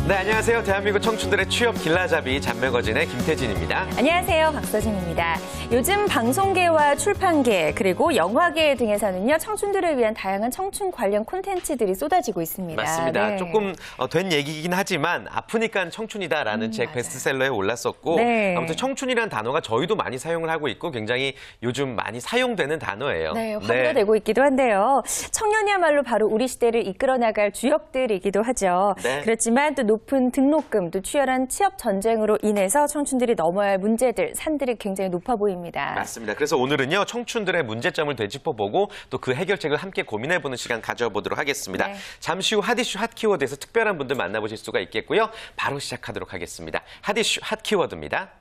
네, 안녕하세요. 대한민국 청춘들의 취업 길라잡이 잔매거진의 김태진입니다. 안녕하세요. 박서진입니다. 요즘 방송계와 출판계 그리고 영화계 등에서는요. 청춘들을 위한 다양한 청춘 관련 콘텐츠들이 쏟아지고 있습니다. 맞습니다. 네. 조금 된 얘기이긴 하지만 아프니까 청춘이다라는 책 베스트셀러에 올랐었고 네. 아무튼 청춘이라는 단어가 저희도 많이 사용을 하고 있고 굉장히 요즘 많이 사용되는 단어예요. 네, 화두가 되고 있기도 한데요. 청년이야말로 바로 우리 시대를 이끌어 나갈 주역들이기도 하죠. 네. 그렇지만 또 높은 등록금, 또 치열한 취업 전쟁으로 인해서 청춘들이 넘어야 할 문제들, 산들이 굉장히 높아 보입니다. 맞습니다. 그래서 오늘은요, 청춘들의 문제점을 되짚어보고 또 그 해결책을 함께 고민해보는 시간 가져보도록 하겠습니다. 네. 잠시 후 핫이슈 핫키워드에서 특별한 분들 만나보실 수가 있겠고요. 바로 시작하도록 하겠습니다. 핫이슈 핫키워드입니다.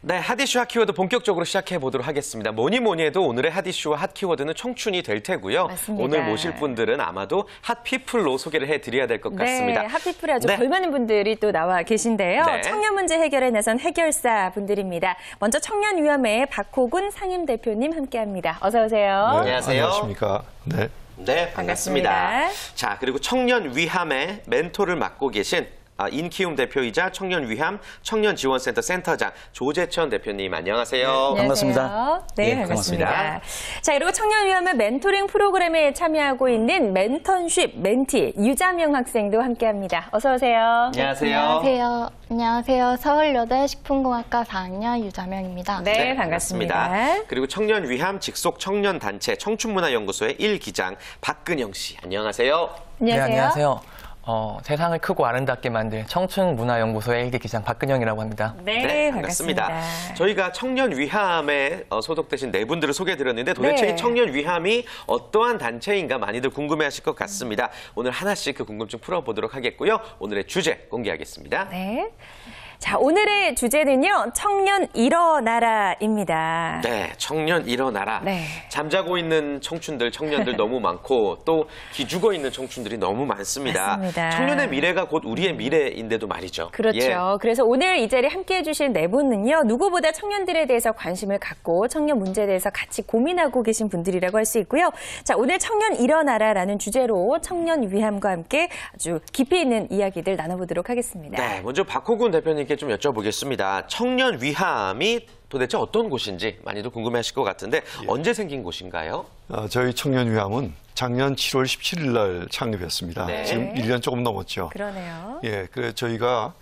네, 핫이슈 핫키워드 본격적으로 시작해 보도록 하겠습니다. 뭐니 해도 오늘의 핫이슈와 핫키워드는 청춘이 될 테고요. 맞습니다. 오늘 모실 분들은 아마도 핫피플로 소개를 해드려야 될 것 같습니다. 네, 핫피플에 아주 네. 걸맞는 분들이 또 나와 계신데요. 네. 청년 문제 해결에 나선 해결사 분들입니다. 먼저 청년위험회 박호군 상임대표님 함께합니다. 어서 오세요. 네, 안녕하세요. 안녕하십니까. 네. 네, 반갑습니다. 반갑습니다. 자, 그리고 청년위함의 멘토를 맡고 계신 인키움 대표이자 청년위함 청년지원센터 센터장 조재천 대표님 안녕하세요. 안녕하세요. 반갑습니다. 네, 예, 반갑습니다. 반갑습니다. 자, 그리고 청년위험회 멘토링 프로그램에 참여하고 있는 멘턴십 멘티 유자명 학생도 함께합니다. 어서 오세요. 안녕하세요. 안녕하세요. 서울여대 식품공학과 4학년 유자명입니다. 네, 반갑습니다. 그리고 청년위함 직속 청년단체 청춘문화연구소의 1기장 박근영 씨 안녕하세요. 안녕하세요. 네, 안녕하세요. 세상을 크고 아름답게 만들 청춘문화연구소의 1기 기장 박근영이라고 합니다. 네, 반갑습니다. 저희가 청년위함에 소속되신 네 분들을 소개해드렸는데 도대체 네. 이 청년위함이 어떠한 단체인가 많이들 궁금해하실 것 같습니다. 오늘 하나씩 그 궁금증 풀어보도록 하겠고요. 오늘의 주제 공개하겠습니다. 네. 자, 오늘의 주제는요. 청년 일어나라입니다. 네, 청년 일어나라. 네. 잠자고 있는 청년들 너무 많고 또 기죽어 있는 청춘들이 너무 많습니다. 맞습니다. 청년의 미래가 곧 우리의 미래인데도 말이죠. 그렇죠. 예. 그래서 오늘 이 자리에 함께해 주실 네 분은요. 누구보다 청년들에 대해서 관심을 갖고 청년 문제에 대해서 같이 고민하고 계신 분들이라고 할 수 있고요. 자, 오늘 청년 일어나라라는 주제로 청년 위함과 함께 아주 깊이 있는 이야기들 나눠보도록 하겠습니다. 네, 먼저 박호군 대표님께 좀 여쭤보겠습니다. 청년 위함이 도대체 어떤 곳인지 많이들 궁금해하실 것 같은데 언제 생긴 곳인가요? 저희 청년위함은 작년 7월 17일 날 창립했습니다. 네. 지금 1년 조금 넘었죠. 그러네요. 예, 그래서 저희가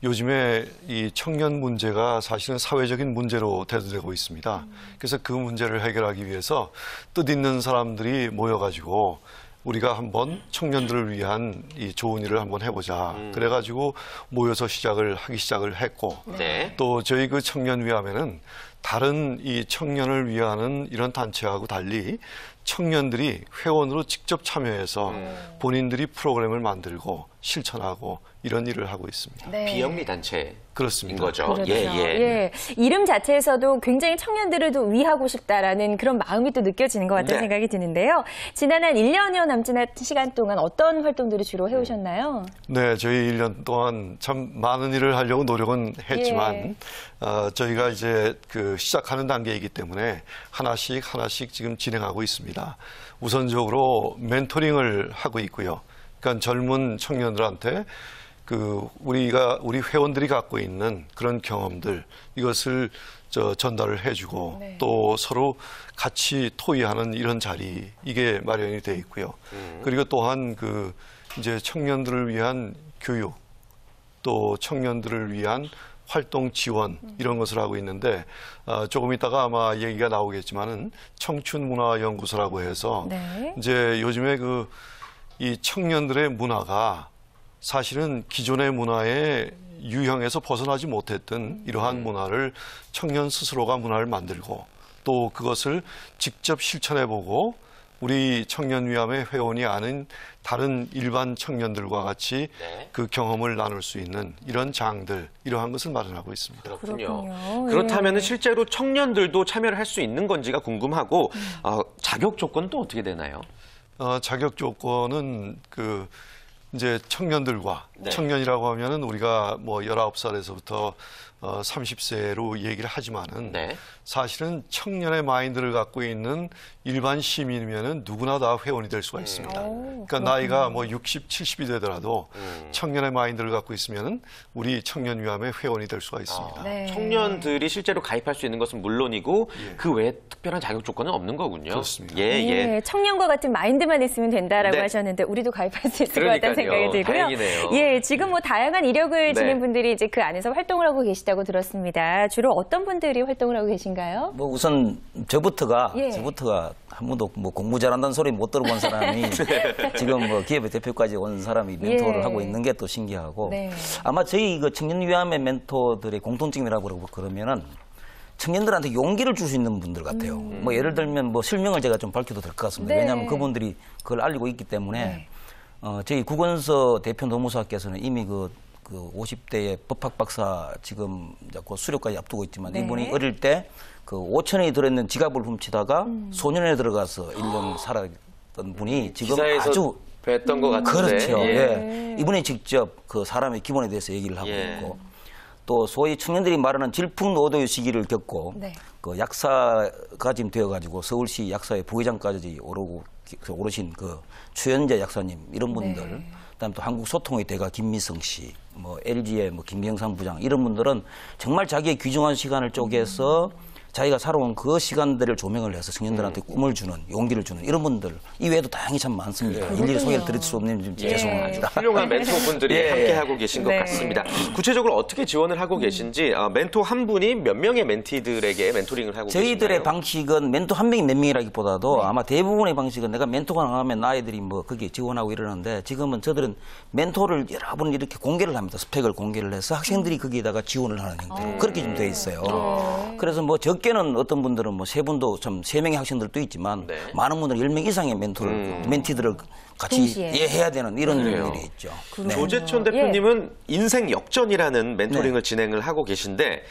요즘에 이 청년 문제가 사실은 사회적인 문제로 대두되고 있습니다. 그래서 그 문제를 해결하기 위해서 뜻있는 사람들이 모여가지고 우리가 한번 청년들을 위한 이 좋은 일을 한번 해보자. 그래가지고 모여서 하기 시작을 했고 네. 또 저희 그 청년위함에는 다른 이 청년을 위하는 이런 단체하고 달리 청년들이 회원으로 직접 참여해서 본인들이 프로그램을 만들고 실천하고 이런 일을 하고 있습니다. 네. 비영리 단체인 그렇습니다. 거죠. 그렇죠. 예. 이름 자체에서도 굉장히 청년들을 도 위하고 싶다라는 그런 마음이 또 느껴지는 것 같다는 네. 생각이 드는데요. 지난 한 1년여 남짓 시간 동안 어떤 활동들을 주로 해오셨나요? 네, 저희 1년 동안 참 많은 일을 하려고 노력은 했지만 저희가 이제 그 시작하는 단계이기 때문에 하나씩 지금 진행하고 있습니다. 우선적으로 멘토링을 하고 있고요. 그러니까 젊은 청년들한테 우리 회원들이 갖고 있는 그런 경험들 이것을 전달을 해주고 네. 또 서로 같이 토의하는 이런 자리 이게 마련이 돼 있고요. 그리고 또한 이제 청년들을 위한 교육 또 청년들을 위한 활동 지원 이런 것을 하고 있는데 조금 있다가 아마 얘기가 나오겠지만은 청춘문화연구소라고 해서 네. 이제 요즘에 이 청년들의 문화가 사실은 기존의 문화의 유형에서 벗어나지 못했던 이러한 문화를 청년 스스로가 문화를 만들고 또 그것을 직접 실천해보고 우리 청년위함의 회원이 아닌 다른 일반 청년들과 같이 네. 그 경험을 나눌 수 있는 이런 장들, 이러한 것을 마련하고 있습니다. 그렇군요. 그렇군요. 그렇다면 예. 실제로 청년들도 참여를 할 수 있는 건지가 궁금하고 자격 조건은 또 어떻게 되나요? 자격 조건은 이제 청년들과 네. 청년이라고 하면은 우리가 뭐 19살에서부터 30세로 얘기를 하지만은 네. 사실은 청년의 마인드를 갖고 있는 일반 시민이면은 누구나 다 회원이 될 수가 있습니다. 그러니까 나이가 뭐 60, 70이 되더라도 청년의 마인드를 갖고 있으면은 우리 청년위함의 회원이 될 수가 있습니다. 네. 청년들이 실제로 가입할 수 있는 것은 물론이고 그 외에 특별한 자격 조건은 없는 거군요. 그렇습니다. 예, 청년과 같은 마인드만 있으면 된다라고 네. 하셨는데 우리도 가입할 수 있을 그러니까요. 것 같다는 생각이 들고요. 다행이네요. 예, 지금 뭐 다양한 이력을 네. 지닌 분들이 이제 그 안에서 활동을 하고 계시다고 들었습니다. 주로 어떤 분들이 활동을 하고 계신가요? 뭐 우선 저부터가 예. 한 번도 뭐 공부 잘한다는 소리 못 들어본 사람이 지금 뭐 기업의 대표까지 온 사람이 멘토를 예. 하고 있는 게 또 신기하고 네. 아마 저희 그 청년위함의 멘토들의 공통점이라고 그러면은 청년들한테 용기를 줄 수 있는 분들 같아요. 뭐 예를 들면 뭐 실명을 제가 좀 밝혀도 될 것 같습니다. 네. 왜냐하면 그분들이 그걸 알리고 있기 때문에 네. 저희 국원서 대표 노무사께서는 이미 그 50대의 법학 박사 지금 이제 곧 수료까지 앞두고 있지만 네. 이분이 어릴 때 그 5천원이 들어있는 지갑을 훔치다가 소년원에 들어가서 1년 살았던 분이 지금 기사에서 아주 뵀던 것 같은데. 그렇죠. 예. 예. 이분이 직접 그 사람의 기본에 대해서 얘기를 하고 예. 있고 또 소위 청년들이 말하는 질풍노도의 시기를 겪고 네. 그 약사가 지금 되어가지고 서울시 약사회 부회장까지 오르신 그 최연재 약사님 이런 분들 네. 그다음 또 한국소통의 대가 김미성 씨, 뭐 LG의 뭐 김경삼 부장 이런 분들은 정말 자기의 귀중한 시간을 쪼개서 자기가 살아온 그 시간들을 조명을 해서 청년들한테 꿈을 주는 용기를 주는 이런 분들 이외에도 다양히 참 많습니다. 일일이 소개를 드릴 수 없는 좀 죄송합니다. 훌륭한 멘토분들이 예. 함께하고 계신 것 네. 같습니다. 구체적으로 어떻게 지원을 하고 계신지 멘토 한 분이 몇 명의 멘티들에게 멘토링을 하고 저희들의 계신가요? 방식은 멘토 한 명이 몇 명이라기보다도 아마 대부분의 방식은 내가 멘토가 나가면 아이들이 뭐 거기에 지원하고 이러는데 지금은 저들은 멘토를 여러 번 이렇게 공개를 합니다. 스펙을 공개를 해서 학생들이 거기에다가 지원을 하는 형태로 그렇게 좀 돼 있어요. 그래서 뭐 적게는 어떤 분들은 뭐 세 분도 좀 세 명의 학생들도 있지만 네. 많은 분들은 10명 이상의 멘티들을 같이 동시에. 해야 되는 이런 그래요. 일이 있죠. 조재천 대표님은 인생 역전이라는 멘토링을 진행을 하고 계신데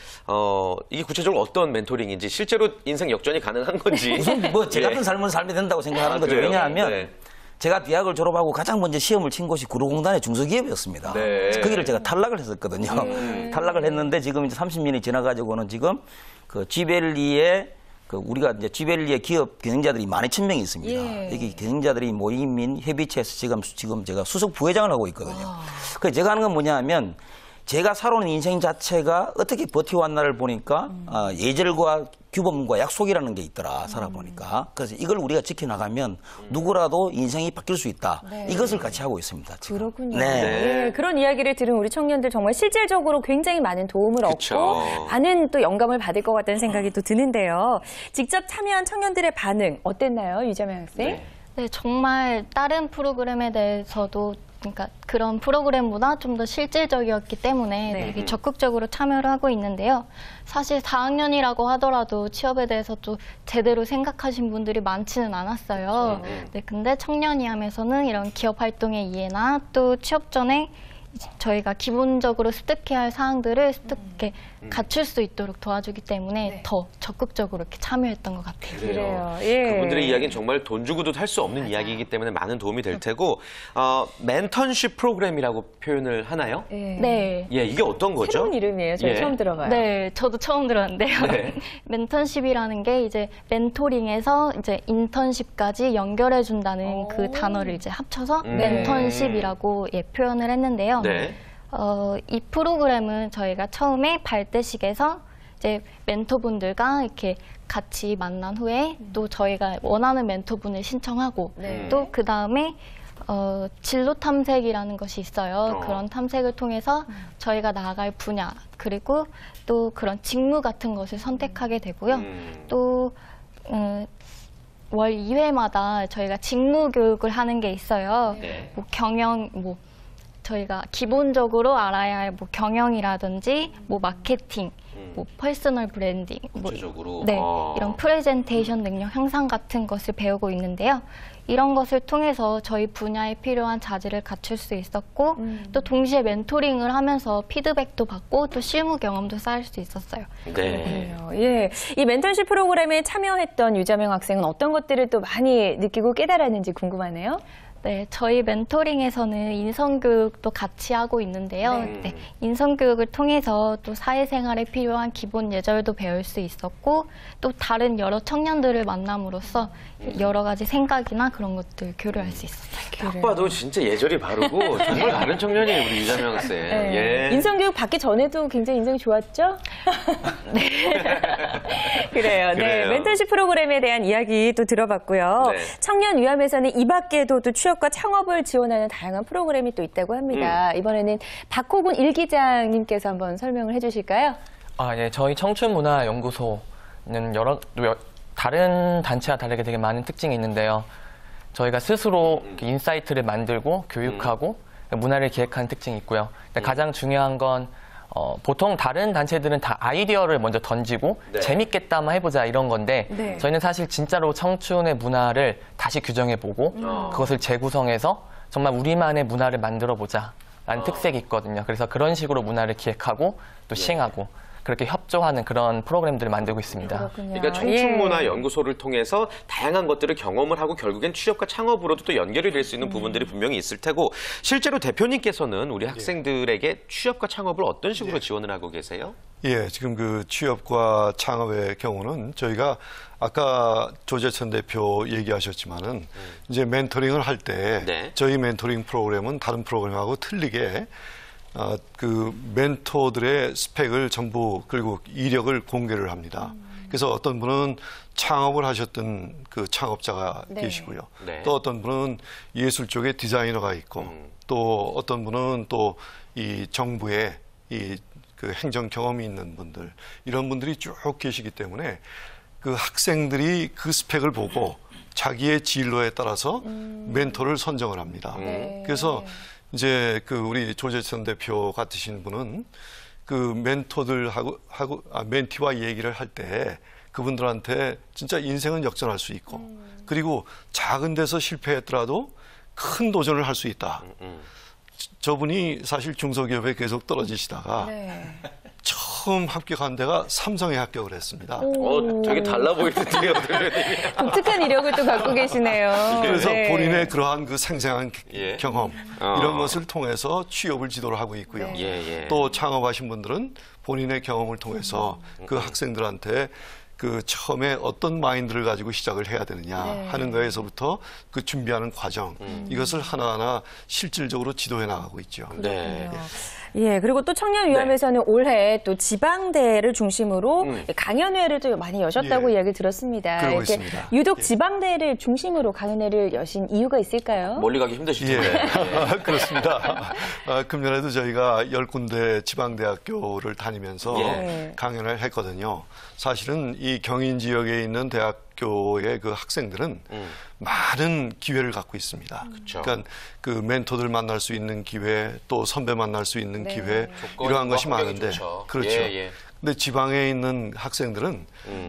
이게 구체적으로 어떤 멘토링인지 실제로 인생 역전이 가능한 건지 우선 뭐 제 예. 같은 삶을 살면 된다고 생각하는 거죠. 그래요? 왜냐하면 네. 제가 대학을 졸업하고 가장 먼저 시험을 친 곳이 구로공단의 중소기업이었습니다. 네. 거기를 제가 탈락을 했었거든요. 탈락을 했는데 지금 이제 30년이 지나가지고는 지금 그 지벨리의 우리가 이제 지벨리의 기업 경영자들이 12,000명이 있습니다. 예. 여기 경영자들이 모인 협의체에서 지금 제가 수석 부회장을 하고 있거든요. 그래서 제가 하는 건 뭐냐 하면 제가 살아온 인생 자체가 어떻게 버텨왔나를 보니까 예절과 규범과 약속이라는 게 있더라 살아보니까. 그래서 이걸 우리가 지켜나가면 누구라도 인생이 바뀔 수 있다. 네. 이것을 같이 하고 있습니다. 지금. 그렇군요. 네. 예, 그런 이야기를 들은 우리 청년들 정말 실질적으로 굉장히 많은 도움을 그쵸. 얻고 많은 또 영감을 받을 것 같다는 생각이 또 드는데요. 직접 참여한 청년들의 반응 어땠나요, 유자명 학생? 네. 네, 정말 다른 프로그램에 대해서도 그러니까 그런 프로그램보다 좀 더 실질적이었기 때문에 네. 되게 적극적으로 참여를 하고 있는데요. 사실 4학년이라고 하더라도 취업에 대해서 또 제대로 생각하신 분들이 많지는 않았어요. 네, 근데 청년위함에서는 이런 기업 활동의 이해나 또 취업 전에 이제 저희가 기본적으로 습득해야 할 사항들을 습득해 갖출 수 있도록 도와주기 때문에 네. 더 적극적으로 이렇게 참여했던 것 같아요. 그래요. 예. 그분들의 이야기는 정말 돈 주고도 할 수 없는 이야기이기 때문에 많은 도움이 될 테고 멘턴십 프로그램이라고 표현을 하나요? 예. 네. 예, 이게 어떤 거죠? 새로운 이름이에요. 저희 예. 처음 들어봐요. 네, 저도 처음 들었는데요. 네. 멘턴십이라는 게 이제 멘토링에서 이제 인턴십까지 연결해 준다는 그 단어를 이제 합쳐서 멘턴십이라고 표현을 했는데요. 네. 이 프로그램은 저희가 처음에 발대식에서 이제 멘토분들과 이렇게 같이 만난 후에 또 저희가 원하는 멘토분을 신청하고 네. 또 그 다음에 진로 탐색이라는 것이 있어요. 그런 탐색을 통해서 저희가 나아갈 분야 그리고 또 그런 직무 같은 것을 선택하게 되고요. 또 월 2회마다 저희가 직무 교육을 하는 게 있어요. 네. 뭐 경영, 뭐 저희가 기본적으로 알아야 할 뭐 경영이라든지 뭐 마케팅, 뭐 퍼스널 브랜딩, 구체적으로 네, 이런 프레젠테이션 능력 향상 같은 것을 배우고 있는데요. 이런 것을 통해서 저희 분야에 필요한 자질을 갖출 수 있었고 또 동시에 멘토링을 하면서 피드백도 받고 또 실무 경험도 쌓을 수 있었어요. 네. 예. 이 멘tor십 프로그램에 참여했던 유자명 학생은 어떤 것들을 또 많이 느끼고 깨달았는지 궁금하네요. 네, 저희 멘토링에서는 인성교육도 같이 하고 있는데요. 네, 인성교육을 통해서 또 사회생활에 필요한 기본 예절도 배울 수 있었고 또 다른 여러 청년들을 만남으로써 여러 가지 생각이나 그런 것들 교류할 수 있었어요. 딱 봐도 진짜 예절이 바르고 정말 다른 청년이에요, 우리 유자명 학생. 네. 예. 인성교육 받기 전에도 굉장히 인성이 좋았죠? 네. 그래요. 네. 그래요. 멘토십 프로그램에 대한 이야기 또 들어봤고요. 네. 청년 위함에서는 이 밖에도 또 취업과 창업을 지원하는 다양한 프로그램이 또 있다고 합니다. 이번에는 박호군 일기장님께서 한번 설명을 해주실까요? 예, 저희 청춘문화연구소는 다른 단체와 다르게 되게 많은 특징이 있는데요. 저희가 스스로 인사이트를 만들고 교육하고 문화를 기획하는 특징이 있고요. 근데 가장 중요한 건 보통 다른 단체들은 다 아이디어를 먼저 던지고 네. 재밌겠다 한번 해보자 이런 건데 네. 저희는 사실 진짜로 청춘의 문화를 다시 규정해보고 그것을 재구성해서 정말 우리만의 문화를 만들어보자 라는 특색이 있거든요. 그래서 그런 식으로 문화를 기획하고 또 시행하고 그렇게 협조하는 그런 프로그램들을 만들고 있습니다. 그렇군요. 그러니까 청춘문화연구소를 통해서 다양한 것들을 경험을 하고 결국엔 취업과 창업으로도 또 연결이 될 수 있는 부분들이 분명히 있을 테고 실제로 대표님께서는 우리 학생들에게 취업과 창업을 어떤 식으로 지원을 하고 계세요? 예, 지금 그 취업과 창업의 경우는 저희가 아까 조재천 대표 얘기하셨지만은 이제 멘토링을 할 때 네. 저희 멘토링 프로그램은 다른 프로그램하고 틀리게 그 멘토들의 스펙을 전부 그리고 이력을 공개를 합니다. 그래서 어떤 분은 창업을 하셨던 그 창업자가 계시고요. 네. 또 어떤 분은 예술 쪽에 디자이너가 있고 또 어떤 분은 또 이 정부의 이 그 행정 경험이 있는 분들 이런 분들이 쭉 계시기 때문에 그 학생들이 그 스펙을 보고 자기의 진로에 따라서 멘토를 선정을 합니다. 그래서 이제 그 우리 조재천 대표 같으신 분은 그 멘토들하고 멘티와 얘기를 할 때 그분들한테 진짜 인생은 역전할 수 있고 그리고 작은 데서 실패했더라도 큰 도전을 할 수 있다. 저분이 사실 중소기업에 계속 떨어지시다가 처음 합격한 데가 삼성에 합격을 했습니다. 되게 달라 보이는데요, 대표님. 독특한 이력을 또 갖고 계시네요. 그래서 네. 본인의 그러한 그 생생한 예. 경험 이런 것을 통해서 취업을 지도를 하고 있고요. 예. 또 창업하신 분들은 본인의 경험을 통해서 그 학생들한테 그 처음에 어떤 마인드를 가지고 시작을 해야 되느냐 하는 거에서부터 그 준비하는 과정 이것을 하나하나 실질적으로 지도해 나가고 있죠. 네. 예, 그리고 또 청년위원회에서는 올해 또 지방대를 중심으로 강연회를 또 많이 여셨다고 예. 이야기를 들었습니다. 그러고 이렇게 있습니다. 유독 예. 지방대를 중심으로 강연회를 여신 이유가 있을까요? 멀리 가기 힘드실 예, 텐데. 그렇습니다. 금년에도 저희가 10군데 지방대학교를 다니면서 예. 강연을 했거든요. 사실은 이 경인 지역에 있는 대학교의 그 학생들은 많은 기회를 갖고 있습니다. 그쵸. 그러니까 그 멘토들 만날 수 있는 기회, 또 선배 만날 수 있는 네. 기회 조건과 이러한 것이 환경이 많은데 좋죠. 그렇죠. 예. 근데 지방에 있는 학생들은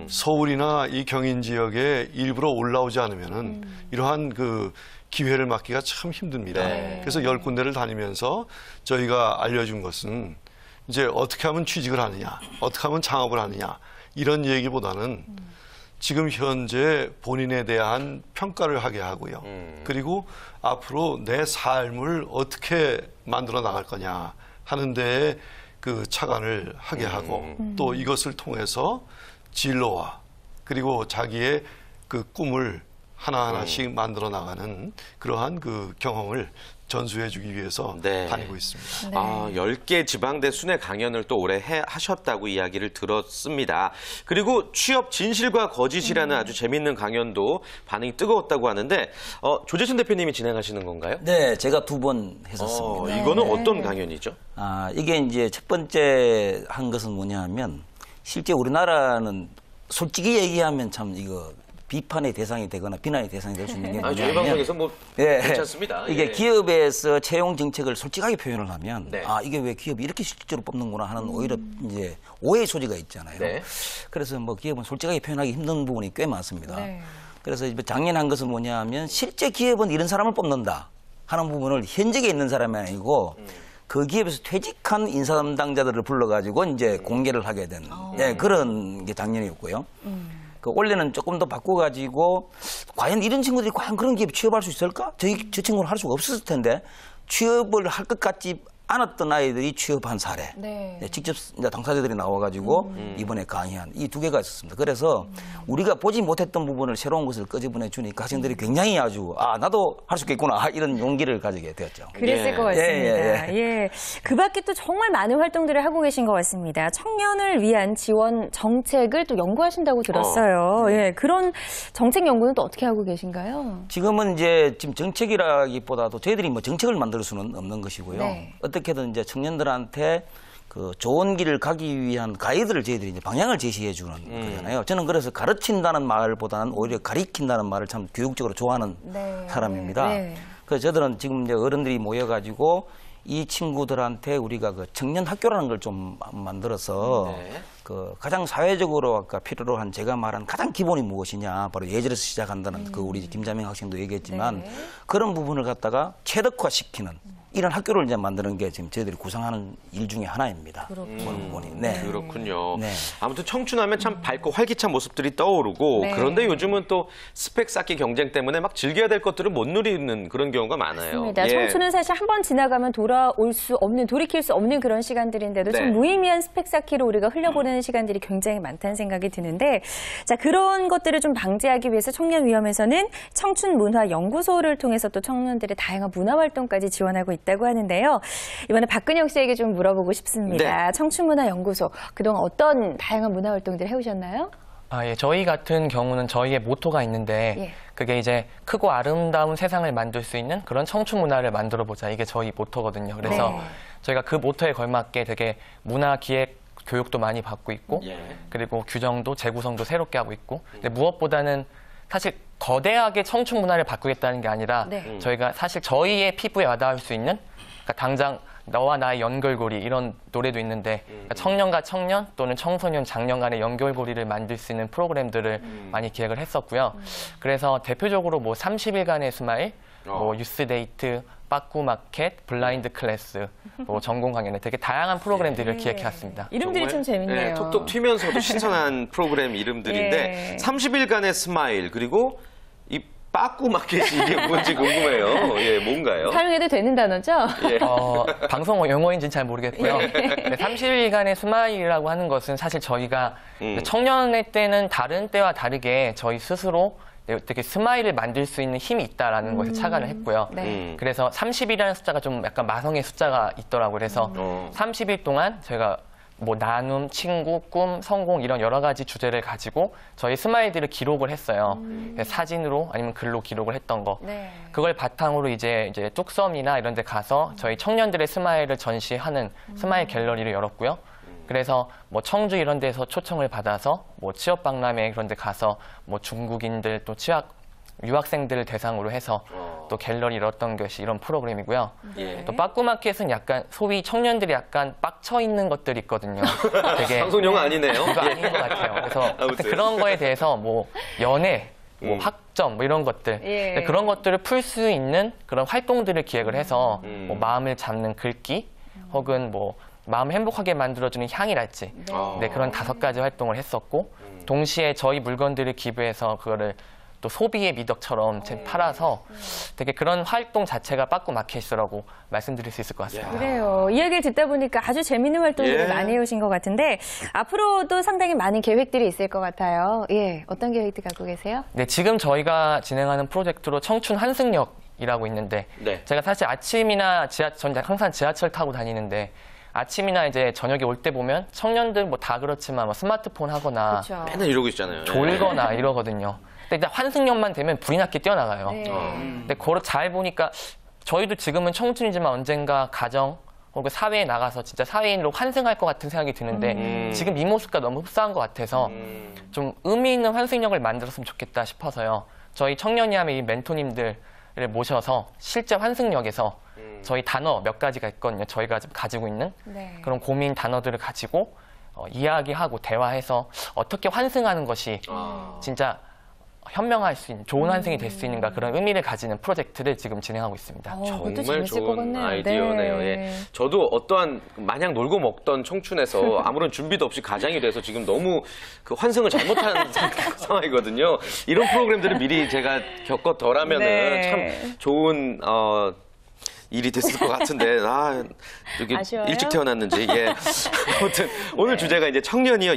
서울이나 이 경인 지역에 일부러 올라오지 않으면은 이러한 그 기회를 맞기가 참 힘듭니다. 네. 그래서 10군데를 다니면서 저희가 알려준 것은 이제 어떻게 하면 취직을 하느냐, 어떻게 하면 창업을 하느냐 이런 얘기보다는 지금 현재 본인에 대한 평가를 하게 하고요. 그리고 앞으로 내 삶을 어떻게 만들어 나갈 거냐 하는 데에 그 착안을 하게 하고 또 이것을 통해서 진로와 그리고 자기의 그 꿈을 하나하나씩 만들어 나가는 그러한 그 경험을 전수해주기 위해서 네. 다니고 있습니다. 10개 지방대 순회 강연을 또 올해 하셨다고 이야기를 들었습니다. 그리고 취업 진실과 거짓이라는 아주 재밌는 강연도 반응이 뜨거웠다고 하는데 조재천 대표님이 진행하시는 건가요? 네, 제가 2번 했었습니다. 이거는 어떤 강연이죠? 이게 이제 첫 번째 한 것은 뭐냐 하면 실제 우리나라는 솔직히 얘기하면 참 이거 비판의 대상이 되거나 비난의 대상이 될 수 있는 게 저희 뭐냐면 방송에서 뭐 괜찮습니다. 이게 예. 기업에서 채용 정책을 솔직하게 표현을 하면 네. 이게 왜 기업이 이렇게 실제로 뽑는구나 하는 오히려 이제 오해의 소지가 있잖아요. 네. 그래서 뭐 기업은 솔직하게 표현하기 힘든 부분이 꽤 많습니다. 네. 그래서 작년 한 것은 뭐냐 하면 실제 기업은 이런 사람을 뽑는다 하는 부분을 현직에 있는 사람이 아니고 그 기업에서 퇴직한 인사 담당자들을 불러가지고 이제 공개를 하게 된 그런 게 작년이었고요. 그 원래는 조금 더 바꿔가지고 과연 이런 친구들이 과연 그런 기업에 취업할 수 있을까? 저 친구는 할 수가 없었을 텐데 취업을 할 것 같지 않았던 아이들이 취업한 사례. 네. 직접 이제 당사자들이 나와가지고 이번에 강의한 이 두 개가 있었습니다. 그래서 우리가 보지 못했던 부분을 새로운 것을 끄집어내 주니까 학생들이 굉장히 아주 나도 할 수 있겠구나 이런 용기를 가지게 되었죠. 그랬을 예. 것 같습니다. 예, 예. 그 밖에 또 정말 많은 활동들을 하고 계신 것 같습니다. 청년을 위한 지원 정책을 또 연구하신다고 들었어요. 예. 그런 정책 연구는 또 어떻게 하고 계신가요? 지금은 이제 지금 정책이라기보다도 저희들이 뭐 정책을 만들 수는 없는 것이고요. 네. 어떻게든 이제 청년들한테 그 좋은 길을 가기 위한 가이드를 저희들이 이제 방향을 제시해 주는 거잖아요. 저는 그래서 가르친다는 말보다는 오히려 가리킨다는 말을 참 교육적으로 좋아하는 네. 사람입니다. 네. 그래서 저들은 지금 이제 어른들이 모여가지고 이 친구들한테 우리가 그 청년 학교라는 걸 좀 만들어서 그 가장 사회적으로 아까 필요로 한 제가 말한 가장 기본이 무엇이냐 바로 예절에서 시작한다는 그 우리 김자명 학생도 얘기했지만 네. 그런 부분을 갖다가 체득화시키는 이런 학교를 이제 만드는 게 지금 저희들이 구상하는 일 중에 하나입니다. 그런 부분이. 네. 그렇군요. 네. 아무튼 청춘하면 참 밝고 활기찬 모습들이 떠오르고 네. 그런데 요즘은 또 스펙 쌓기 경쟁 때문에 막 즐겨야 될 것들을 못 누리는 그런 경우가 많아요. 맞습니다. 예. 청춘은 사실 한 번 지나가면 돌아올 수 없는, 돌이킬 수 없는 그런 시간들인데도 네. 참 무의미한 스펙 쌓기로 우리가 흘려보내는 시간들이 굉장히 많다는 생각이 드는데, 자, 그런 것들을 좀 방지하기 위해서 청년위원회에서는 청춘문화연구소를 통해서 또 청년들의 다양한 문화활동까지 지원하고 있다고 하는데요. 이번에 박근영 씨에게 좀 물어보고 싶습니다. 네. 청춘문화연구소, 그동안 어떤 다양한 문화활동들 해오셨나요? 예. 저희 같은 경우는 저희의 모토가 있는데 예. 그게 이제 크고 아름다운 세상을 만들 수 있는 그런 청춘 문화를 만들어 보자. 이게 저희 모토거든요. 그래서 네. 저희가 그 모토에 걸맞게 되게 문화 기획 교육도 많이 받고 있고 예. 그리고 규정도 재구성도 새롭게 하고 있고 근데 무엇보다는 사실 거대하게 청춘 문화를 바꾸겠다는 게 아니라 네. 저희가 사실 저희의 피부에 와닿을 수 있는 그러니까 당장 너와 나의 연결고리 이런 노래도 있는데 그러니까 청년과 청년 또는 청소년 장년 간의 연결고리를 만들 수 있는 프로그램들을 많이 기획을 했었고요. 그래서 대표적으로 뭐 30일간의 스마일, 뭐 유스데이트, 빠꾸마켓, 블라인드 클래스, 뭐 전공 강연에 되게 다양한 프로그램들을 기획해왔습니다. 이름들이 참 재밌네요. 예, 톡톡 튀면서도 신선한 프로그램 이름들인데 예. 30일간의 스마일 그리고 이 빠꾸 마켓이 이게 뭔지 궁금해요. 예, 뭔가요? 사용해도 되는 단어죠? 예. 방송 용어인지는 잘 모르겠고요. 근데 30일간의 스마일이라고 하는 것은 사실 저희가 청년의 때는 다른 때와 다르게 저희 스스로 되게 스마일을 만들 수 있는 힘이 있다라는 것을 착안을 했고요. 네. 그래서 30일이라는 숫자가 좀 약간 마성의 숫자가 있더라고요. 그래서 30일 동안 저희가 뭐 나눔, 친구, 꿈, 성공 이런 여러 가지 주제를 가지고 저희 스마일들을 기록을 했어요. 사진으로 아니면 글로 기록을 했던 거. 네. 그걸 바탕으로 이제 뚝섬이나 이런 데 가서 저희 청년들의 스마일을 전시하는 스마일 갤러리를 열었고요. 그래서 뭐 청주 이런 데서 초청을 받아서 뭐 취업 박람회 그런 데 가서 뭐 중국인들 또 유학생들을 대상으로 해서 또 갤러리 열었던 것이 이런 프로그램이고요. 예. 또 빠꾸마켓은 약간 소위 청년들이 약간 빡쳐 있는 것들이 있거든요. 되게 방송 용어 아니네요. 그거 아닌 것 같아요. 그래서 아무튼. 그런 거에 대해서 뭐 연애, 뭐 학점 뭐 이런 것들 예. 근데 그런 것들을 풀 수 있는 그런 활동들을 기획을 해서 뭐 마음을 잡는 글귀 혹은 뭐 마음 행복하게 만들어주는 향이랄지 네, 그런 5가지 활동을 했었고 동시에 저희 물건들을 기부해서 그거를 또 소비의 미덕처럼 팔아서 되게 그런 활동 자체가 빠꾸마켓이라고 말씀드릴 수 있을 것 같습니다. 그래요. 이야기를 듣다 보니까 아주 재밌는 활동들을 예. 많이 해오신 것 같은데 앞으로도 상당히 많은 계획들이 있을 것 같아요. 예, 어떤 계획들 갖고 계세요? 네, 지금 저희가 진행하는 프로젝트로 청춘 환승역이라고 있는데 네. 제가 사실 아침이나 전 항상 지하철 타고 다니는데 아침이나 이제 저녁에 올 때 보면 청년들 뭐 다 그렇지만 뭐 스마트폰 하거나 그렇죠. 맨날 이러고 있잖아요. 졸거나 이러거든요. 근데 일단 환승연만 되면 불이 났게 뛰어나가요. 네. 근데 그걸 잘 보니까 저희도 지금은 청춘이지만 언젠가 가정 혹은 사회에 나가서 진짜 사회인으로 환승할 것 같은 생각이 드는데 지금 이 모습과 너무 흡사한 것 같아서 좀 의미 있는 환승역을 만들었으면 좋겠다 싶어서요. 저희 청년이하면 이 멘토님들을 모셔서 실제 환승역에서 저희 단어 몇 가지가 있거든요. 저희가 지금 가지고 있는 네. 그런 고민 단어들을 가지고 이야기하고 대화해서 어떻게 환승하는 것이 진짜 현명할 수 있는 좋은 환생이 될 수 있는가 그런 의미를 가지는 프로젝트를 지금 진행하고 있습니다. 그것도 정말 재밌을 것 좋은 같네요. 아이디어네요. 네. 예. 저도 어떠한 마냥 놀고 먹던 청춘에서 아무런 준비도 없이 가장이 돼서 지금 너무 그 환승을 잘못한 상황이거든요. 이런 프로그램들을 미리 제가 겪었더라면은 네. 참 좋은 일이 됐을 것 같은데 이게 아쉬워요? 일찍 태어났는지 예. 아무튼 오늘 주제가 이제 청년이여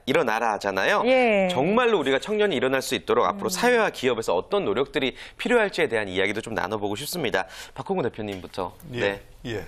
일어나라잖아요. 예. 정말로 우리가 청년이 일어날 수 있도록 앞으로 사회와 기업에서 어떤 노력들이 필요할지에 대한 이야기도 좀 나눠보고 싶습니다. 박홍구 대표님부터. 네. 예.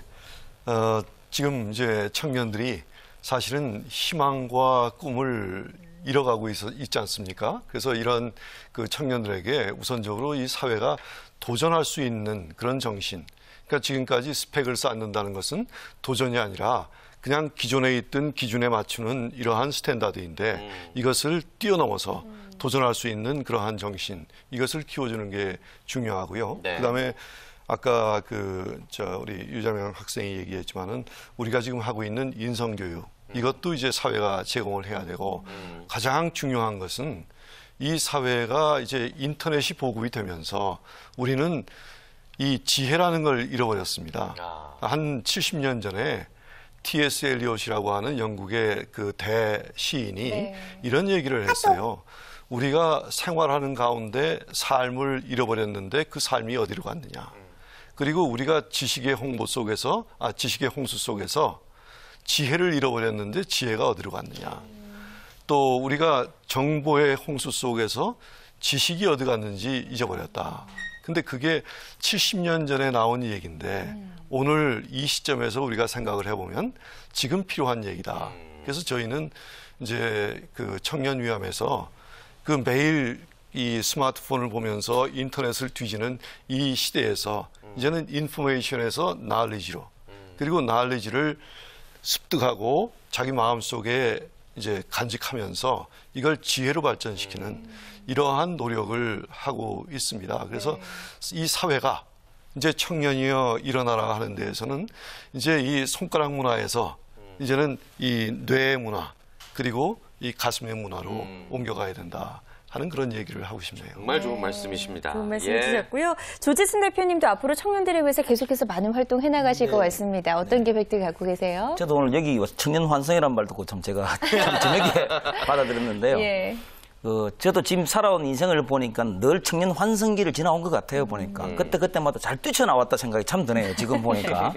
지금 이제 청년들이 사실은 희망과 꿈을 잃어가고 있지 않습니까? 그래서 이런 그 청년들에게 우선적으로 이 사회가 도전할 수 있는 그런 정신. 그러니까 지금까지 스펙을 쌓는다는 것은 도전이 아니라 그냥 기존에 있던 기준에 맞추는 이러한 스탠다드인데 이것을 뛰어넘어서 도전할 수 있는 그러한 정신. 이것을 키워주는 게 중요하고요. 네. 그다음에 아까 우리 유자명 학생이 얘기했지만은 우리가 지금 하고 있는 인성교육 이것도 이제 사회가 제공을 해야 되고 가장 중요한 것은 이 사회가 이제 인터넷이 보급이 되면서 우리는 이 지혜라는 걸 잃어버렸습니다. 한 70년 전에 T.S. 엘리엇이라고 하는 영국의 그 대시인이 이런 얘기를 했어요. 우리가 생활하는 가운데 삶을 잃어버렸는데 그 삶이 어디로 갔느냐. 그리고 우리가 지식의 홍수 속에서 지혜를 잃어버렸는데 지혜가 어디로 갔느냐. 또 우리가 정보의 홍수 속에서 지식이 어디 갔는지 잊어버렸다. 근데 그게 70년 전에 나온 얘기인데 오늘 이 시점에서 우리가 생각을 해보면 지금 필요한 얘기다. 그래서 저희는 이제 그 청년위함에서 그 매일 이 스마트폰을 보면서 인터넷을 뒤지는 이 시대에서 이제는 인포메이션에서 나얼리지로 그리고 나얼리지를 습득하고 자기 마음속에 이제 간직하면서 이걸 지혜로 발전시키는 이러한 노력을 하고 있습니다. 그래서 이 사회가 이제 청년이여 일어나라 하는 데에서는 이제 이 손가락 문화에서 이제는 이 뇌의 문화 그리고 이 가슴의 문화로 옮겨가야 된다 하는 그런 얘기를 하고 싶네요. 정말 좋은 말씀이십니다. 좋은 말씀 예. 주셨고요. 조재순 대표님도 앞으로 청년들을 위해서 계속해서 많은 활동 해나가실 것 같습니다. 어떤 계획들 갖고 계세요? 저도 오늘 여기 와서 청년 환성이라는 말 듣고 참 제가 참 재밌게 받아들였는데요. 예. 저도 지금 살아온 인생을 보니까 늘 청년 환승기를 지나온 것 같아요, 보니까. 그때마다 잘 뛰쳐나왔다 생각이 참 드네요, 지금 보니까.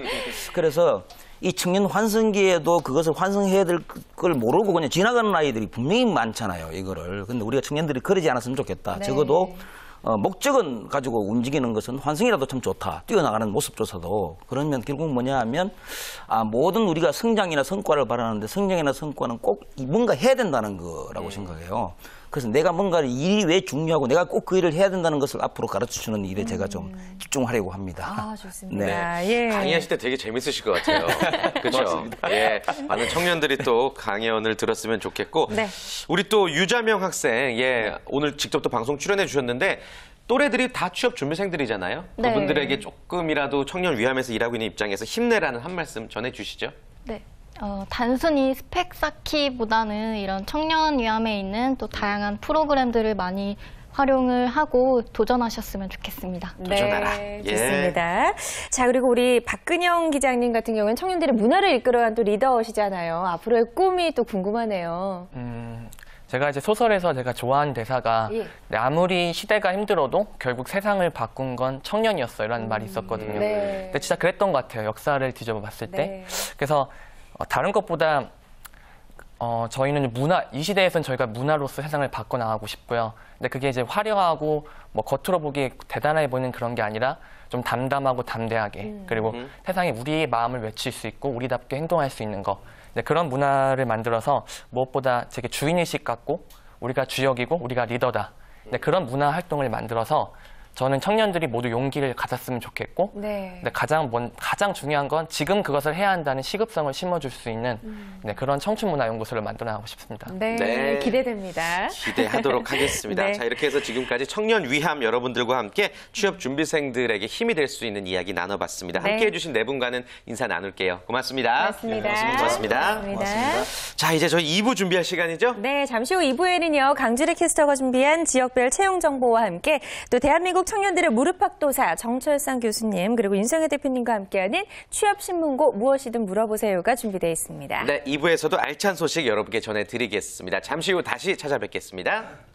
그래서 이 청년 환승기에도 그것을 환승해야 될 걸 모르고 그냥 지나가는 아이들이 분명히 많잖아요, 이거를. 근데 우리가 청년들이 그러지 않았으면 좋겠다. 네. 적어도 목적은 가지고 움직이는 것은 환승이라도 참 좋다. 뛰어나가는 모습조차도. 그러면 결국 뭐냐 하면 모든 우리가 성장이나 성과를 바라는데 성장이나 성과는 꼭 뭔가 해야 된다는 거라고 생각해요. 그래서 내가 뭔가를 일이 왜 중요하고 내가 꼭 그 일을 해야 된다는 것을 앞으로 가르쳐주는 일에 제가 좀 집중하려고 합니다. 좋습니다. 네. 예. 강의하실 때 되게 재밌으실 것 같아요. 그렇죠? 예, 많은 청년들이 또 강연을 들었으면 좋겠고 네. 우리 또 유자명 학생 오늘 직접 또 방송 출연해 주셨는데 또래들이 다 취업 준비생들이잖아요. 네. 그분들에게 조금이라도 청년 위함에서 일하고 있는 입장에서 힘내라는 한 말씀 전해주시죠. 네. 단순히 스펙 쌓기보다는 이런 청년 위함에 있는 또 다양한 프로그램들을 많이 활용을 하고 도전하셨으면 좋겠습니다. 도전하라. 네, 예. 좋습니다. 자, 그리고 우리 박근영 기자님 같은 경우는 청년들의 문화를 이끌어간 또 리더시잖아요. 앞으로의 꿈이 또 궁금하네요. 제가 이제 소설에서 제가 좋아하는 대사가 네, 아무리 시대가 힘들어도 결국 세상을 바꾼 건 청년이었어요라는 말이 있었거든요. 네. 근데 진짜 그랬던 것 같아요. 역사를 뒤져봐 봤을 때. 네. 그래서 다른 것보다 저희는 이 시대에서는 저희가 문화로서 세상을 바꿔나가고 싶고요. 근데 그게 이제 화려하고 뭐 겉으로 보기에 대단해 보이는 그런 게 아니라 좀 담담하고 담대하게 그리고 세상에 우리의 마음을 외칠 수 있고 우리답게 행동할 수 있는 거. 그런 문화를 만들어서 무엇보다 되게 주인의식 갖고 우리가 주역이고 우리가 리더다. 그런 문화 활동을 만들어서 저는 청년들이 모두 용기를 가졌으면 좋겠고 네. 근데 가장 중요한 건 지금 그것을 해야 한다는 시급성을 심어줄 수 있는 네, 그런 청춘문화연구소를 만들어나가고 싶습니다. 네, 네. 기대됩니다. 기대하도록 하겠습니다. 네. 자, 이렇게 해서 지금까지 청년 위함 여러분들과 함께 취업 준비생들에게 힘이 될 수 있는 이야기 나눠봤습니다. 네. 함께해 주신 네 분과는 인사 나눌게요. 고맙습니다. 고맙습니다. 고맙습니다. 고맙습니다. 자, 이제 저희 2부 준비할 시간이죠? 네, 잠시 후 2부에는요, 강주리 캐스터가 준비한 지역별 채용 정보와 함께 또 대한민국 청년들의 무릎팍도사 정철상 교수님 그리고 윤성혜 대표님과 함께하는 취업신문고 무엇이든 물어보세요가 준비되어 있습니다. 네, 2부에서도 알찬 소식 여러분께 전해드리겠습니다. 잠시 후 다시 찾아뵙겠습니다.